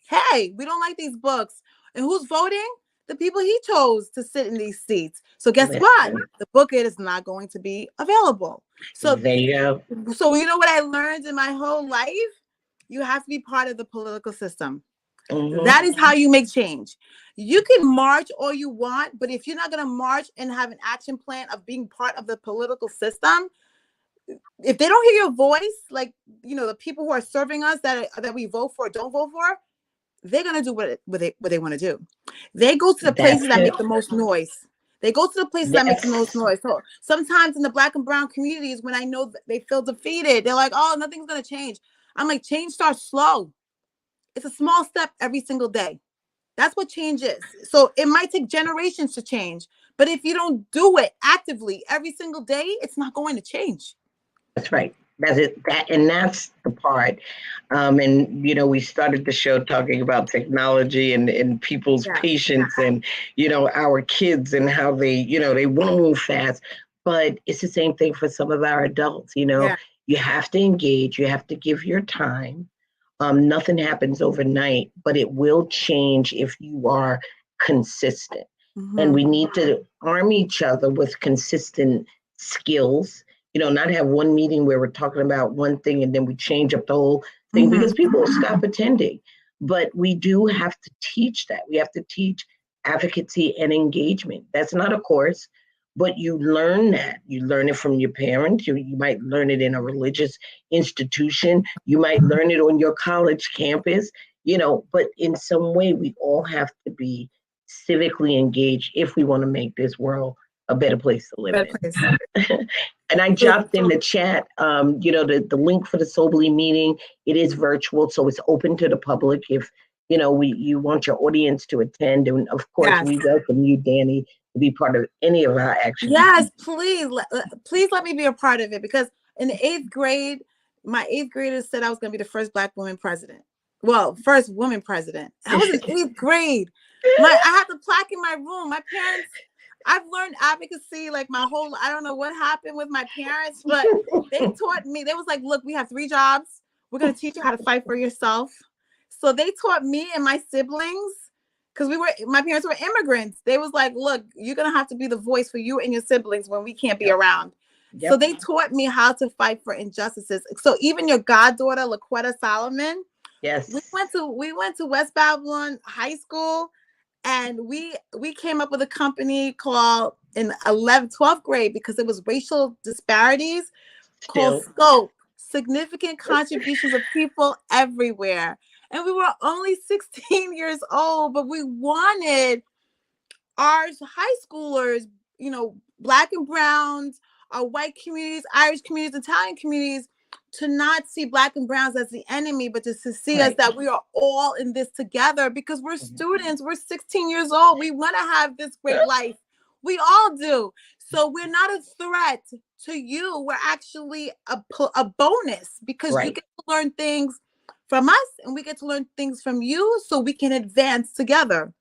hey, we don't like these books. And who's voting? The people he chose to sit in these seats. So guess what? The book is not going to be available. So there you go. So you know what I learned in my whole life? You have to be part of the political system. Mm-hmm. That is how you make change. You can march all you want, but if you're not going to march and have an action plan of being part of the political system, if they don't hear your voice, like, the people who are serving us that we vote for or don't vote for, they're going to do what they want to do. They go to the places that make the most noise. They go to the places that make the most noise. So sometimes in the Black and brown communities, when I know that they feel defeated, they're like, oh, nothing's going to change. I'm like, change starts slow. It's a small step every single day. That's what change is. So it might take generations to change, but if you don't do it actively every single day, it's not going to change. That's right. That's it. That's the part. And we started the show talking about technology and people's patience and our kids and how they want to move fast. But it's the same thing for some of our adults. You have to engage. You have to give your time. Nothing happens overnight, but it will change if you are consistent. Mm-hmm. And we need to arm each other with consistent skills. Not have one meeting where we're talking about one thing and then we change up the whole thing because people will stop attending. But we do have to teach that. We have to teach advocacy and engagement. That's not a course, but you learn that. You learn it from your parents. You might learn it in a religious institution. You might learn it on your college campus, but in some way we all have to be civically engaged if we want to make this world a better place to live in. And I dropped in the chat, the link for the Soberly meeting. It is virtual, so it's open to the public if, you want your audience to attend. And of course, we welcome you, Danni, to be part of any of our actions. Yes, please. Please let me be a part of it, because in the 8th grade, my 8th graders said I was going to be the first Black woman president. Well, first woman president. I was in 8th grade. I had the plaque in my room. My parents... I've learned advocacy like my whole, I don't know what happened with my parents, but they taught me. They was like, look, we have 3 jobs. We're going to teach you how to fight for yourself. So they taught me and my siblings, because my parents were immigrants. They was like, look, you're going to have to be the voice for you and your siblings when we can't be around. Yep. So they taught me how to fight for injustices. So even your goddaughter, Laquetta Solomon. Yes. We went to West Babylon High School. And we came up with a company called in 12th grade, because it was racial disparities, called SCOPE, Significant Contributions of People Everywhere. And we were only 16 years old, but we wanted our high schoolers, Black and browns, our white communities, Irish communities, Italian communities, to not see Black and browns as the enemy, but just to see us that we are all in this together, because we're students. We're 16 years old. We want to have this great life. We all do. So we're not a threat to you. We're actually a bonus, because you get to learn things from us and we get to learn things from you, so we can advance together.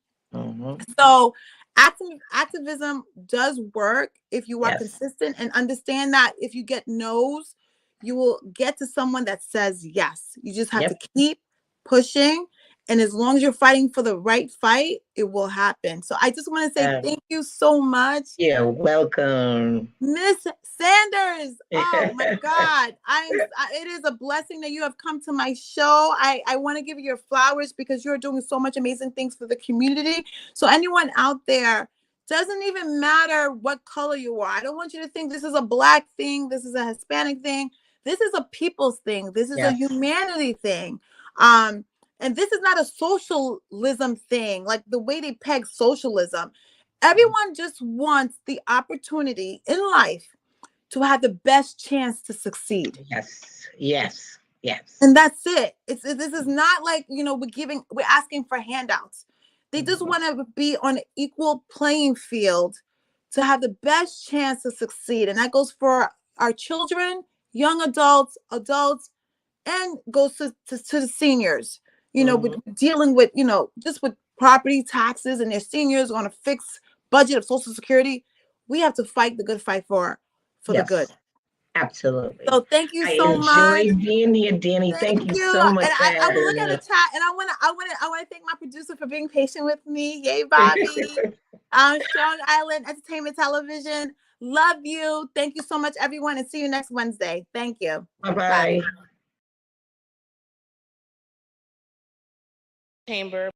So activism does work if you are consistent, and understand that if you get no's, you will get to someone that says yes. You just have to keep pushing. And as long as you're fighting for the right fight, it will happen. So I just want to say thank you so much. You're welcome. Miss Sanders. Oh my God. It is a blessing that you have come to my show. I want to give you your flowers, because you're doing so much amazing things for the community. So anyone out there, doesn't even matter what color you are. I don't want you to think this is a Black thing. This is a Hispanic thing. This is a people's thing. This is a humanity thing. And this is not a socialism thing, like the way they peg socialism. Everyone just wants the opportunity in life to have the best chance to succeed. Yes. And that's it. This is not like, we're asking for handouts. They just want to be on an equal playing field to have the best chance to succeed. And that goes for our children, young adults, and goes to the seniors, dealing with, just with property taxes, and their seniors on a fixed budget of Social Security. We have to fight the good fight for the good. Absolutely. So thank you so much. I enjoyed being here, Danni. Thank you so much. And I was looking at the chat, and I want to thank my producer for being patient with me. Yay, Bobby. Strong Island Entertainment Television. Love you. Thank you so much, everyone, and see you next Wednesday. Thank you. Bye-bye. Chamber.